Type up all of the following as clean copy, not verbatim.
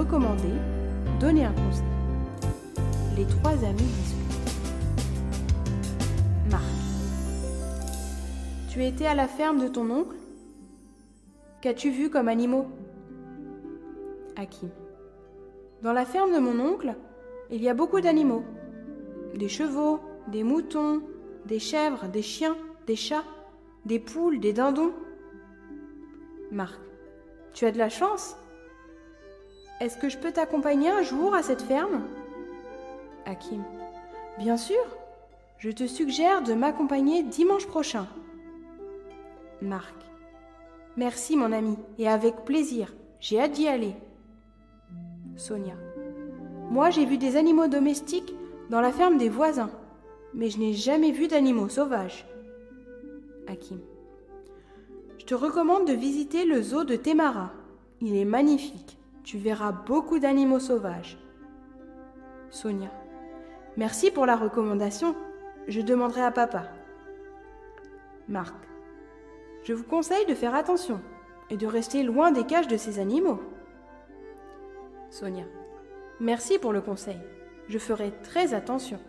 Recommander, donner un conseil. Les trois amis discutent. Marc. Tu étais à la ferme de ton oncle? Qu'as-tu vu comme animaux? Hakim. Dans la ferme de mon oncle, il y a beaucoup d'animaux. Des chevaux, des moutons, des chèvres, des chiens, des chats, des poules, des dindons. Marc. Tu as de la chance? Est-ce que je peux t'accompagner un jour à cette ferme? Hakim. Bien sûr, je te suggère de m'accompagner dimanche prochain. Marc. Merci mon ami, et avec plaisir, j'ai hâte d'y aller. Sonia. Moi j'ai vu des animaux domestiques dans la ferme des voisins, mais je n'ai jamais vu d'animaux sauvages. Hakim. Je te recommande de visiter le zoo de Témara. Il est magnifique. Tu verras beaucoup d'animaux sauvages. Sonia. Merci pour la recommandation. Je demanderai à papa. Marc. Je vous conseille de faire attention et de rester loin des cages de ces animaux. Sonia. Merci pour le conseil. Je ferai très attention.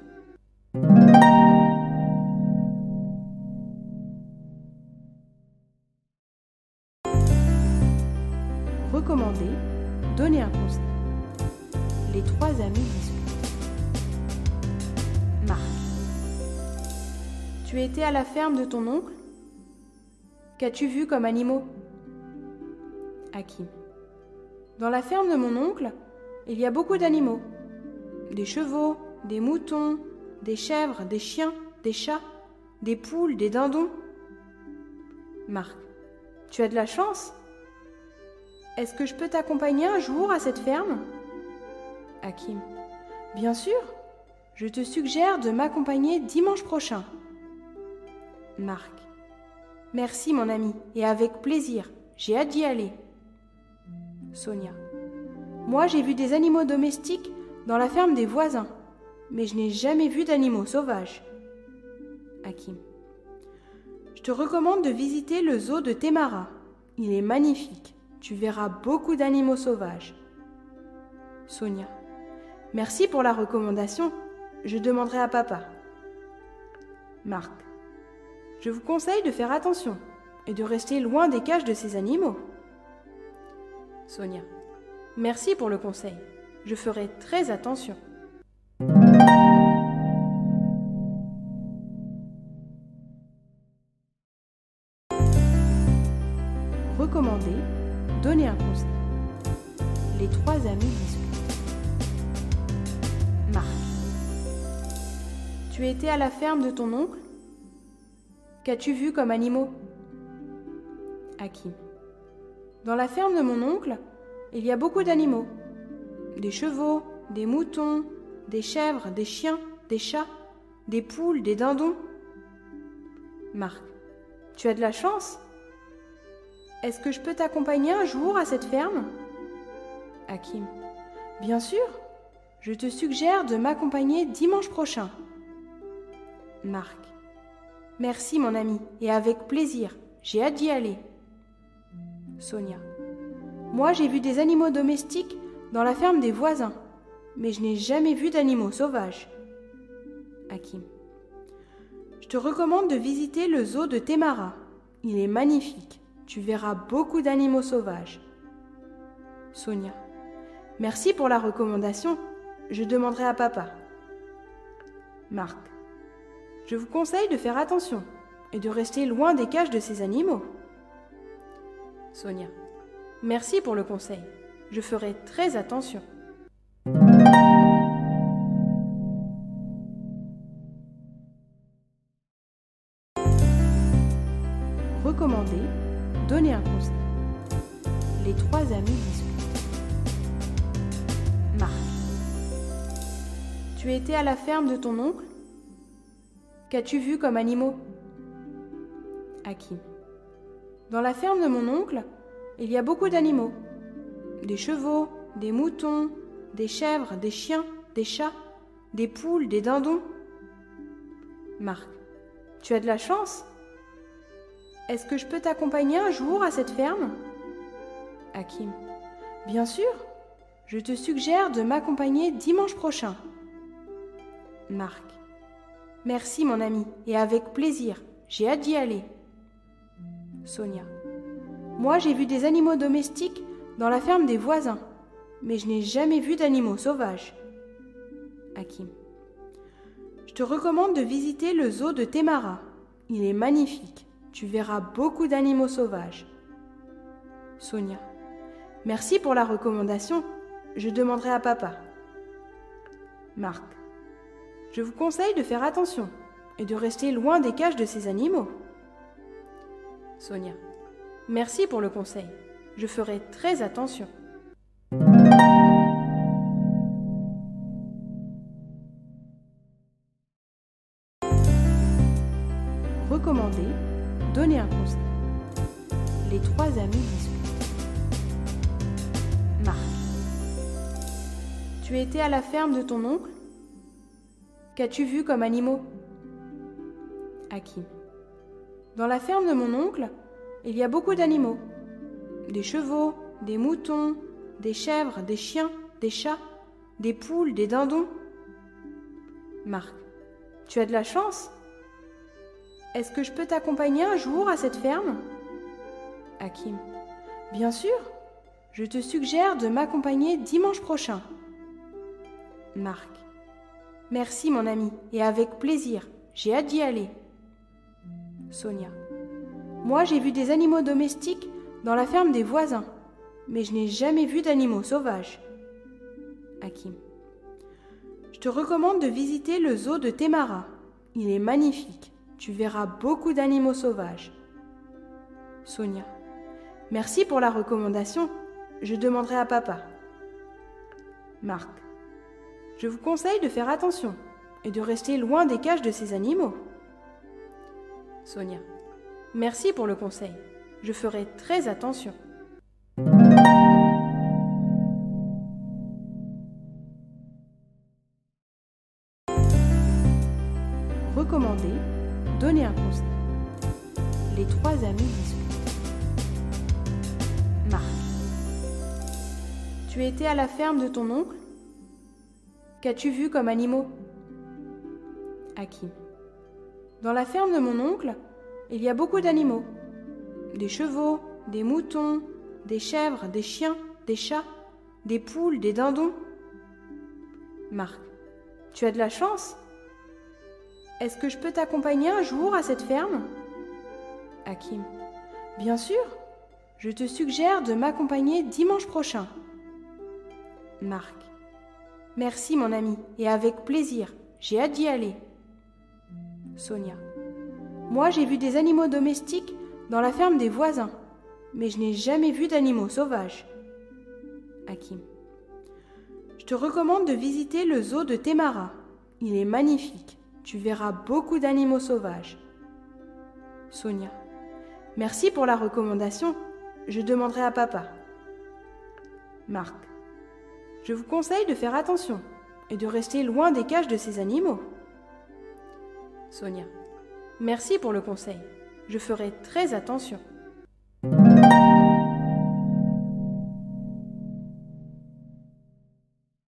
Recommander, donner un conseil. Les trois amis discutent. Marc. Tu étais à la ferme de ton oncle? Qu'as-tu vu comme animaux? Hakim. Dans la ferme de mon oncle, il y a beaucoup d'animaux. Des chevaux, des moutons, des chèvres, des chiens, des chats, des poules, des dindons. Marc. Tu as de la chance? Est-ce que je peux t'accompagner un jour à cette ferme? Hakim. Bien sûr, je te suggère de m'accompagner dimanche prochain. Marc. Merci mon ami, et avec plaisir, j'ai hâte d'y aller. Sonia. Moi j'ai vu des animaux domestiques dans la ferme des voisins, mais je n'ai jamais vu d'animaux sauvages. Hakim. Je te recommande de visiter le zoo de Témara. Il est magnifique. Tu verras beaucoup d'animaux sauvages. Sonia. Merci pour la recommandation. Je demanderai à papa. Marc. Je vous conseille de faire attention et de rester loin des cages de ces animaux. Sonia. Merci pour le conseil. Je ferai très attention. Recommander, donner un conseil. Les trois amis discutent. Marc. Tu étais à la ferme de ton oncle? Qu'as-tu vu comme animaux? Hakim. Dans la ferme de mon oncle, il y a beaucoup d'animaux. Des chevaux, des moutons, des chèvres, des chiens, des chats, des poules, des dindons. Marc. Tu as de la chance? Est-ce que je peux t'accompagner un jour à cette ferme? Hakim. Bien sûr, je te suggère de m'accompagner dimanche prochain. Marc. Merci mon ami, et avec plaisir, j'ai hâte d'y aller. Sonia. Moi j'ai vu des animaux domestiques dans la ferme des voisins, mais je n'ai jamais vu d'animaux sauvages. Hakim. Je te recommande de visiter le zoo de Témara. Il est magnifique. Tu verras beaucoup d'animaux sauvages. Sonia. Merci pour la recommandation. Je demanderai à papa. Marc. Je vous conseille de faire attention et de rester loin des cages de ces animaux. Sonia. Merci pour le conseil. Je ferai très attention. Recommander, donner un conseil. Les trois amis discutent. Marc. Tu étais à la ferme de ton oncle? Qu'as-tu vu comme animaux? Hakim. Dans la ferme de mon oncle, il y a beaucoup d'animaux. Des chevaux, des moutons, des chèvres, des chiens, des chats, des poules, des dindons. Marc. Tu as de la chance? Est-ce que je peux t'accompagner un jour à cette ferme? Hakim. Bien sûr, Je te suggère de m'accompagner dimanche prochain. Marc. Merci mon ami, et avec plaisir. J'ai hâte d'y aller. Sonia. Moi j'ai vu des animaux domestiques dans la ferme des voisins, mais je n'ai jamais vu d'animaux sauvages. Hakim. Je te recommande de visiter le zoo de Témara. Il est magnifique. Tu verras beaucoup d'animaux sauvages. Sonia. Merci pour la recommandation. Je demanderai à papa. Marc. Je vous conseille de faire attention et de rester loin des cages de ces animaux. Sonia. Merci pour le conseil. Je ferai très attention. Recommander, donner un conseil. Les trois amis discutent. Marc. Tu étais à la ferme de ton oncle? Qu'as-tu vu comme animaux? Hakim. Dans la ferme de mon oncle, il y a beaucoup d'animaux. Des chevaux, des moutons, des chèvres, des chiens, des chats, des poules, des dindons. Marc. Tu as de la chance? Est-ce que je peux t'accompagner un jour à cette ferme? Hakim. Bien sûr. Je te suggère de m'accompagner dimanche prochain. Marc. Merci mon ami, et avec plaisir. J'ai hâte d'y aller. Sonia. Moi j'ai vu des animaux domestiques dans la ferme des voisins, mais je n'ai jamais vu d'animaux sauvages. Hakim. Je te recommande de visiter le zoo de Témara. Il est magnifique. Tu verras beaucoup d'animaux sauvages. Sonia. Merci pour la recommandation. Je demanderai à papa. Marc. Je vous conseille de faire attention et de rester loin des cages de ces animaux. Sonia. Merci pour le conseil. Je ferai très attention. Recommander, donner un conseil. Les trois amis discutent. Marc. Tu étais à la ferme de ton oncle? Qu'as-tu vu comme animaux? Hakim. Dans la ferme de mon oncle, il y a beaucoup d'animaux. Des chevaux, des moutons, des chèvres, des chiens, des chats, des poules, des dindons. Marc. Tu as de la chance? Est-ce que je peux t'accompagner un jour à cette ferme? Hakim. Bien sûr. Je te suggère de m'accompagner dimanche prochain. Marc. Merci mon ami, et avec plaisir. J'ai hâte d'y aller. Sonia. Moi j'ai vu des animaux domestiques dans la ferme des voisins, mais je n'ai jamais vu d'animaux sauvages. Hakim. Je te recommande de visiter le zoo de Témara. Il est magnifique. Tu verras beaucoup d'animaux sauvages. Sonia. Merci pour la recommandation. Je demanderai à papa. Marc. Je vous conseille de faire attention et de rester loin des cages de ces animaux. Sonia. Merci pour le conseil. Je ferai très attention.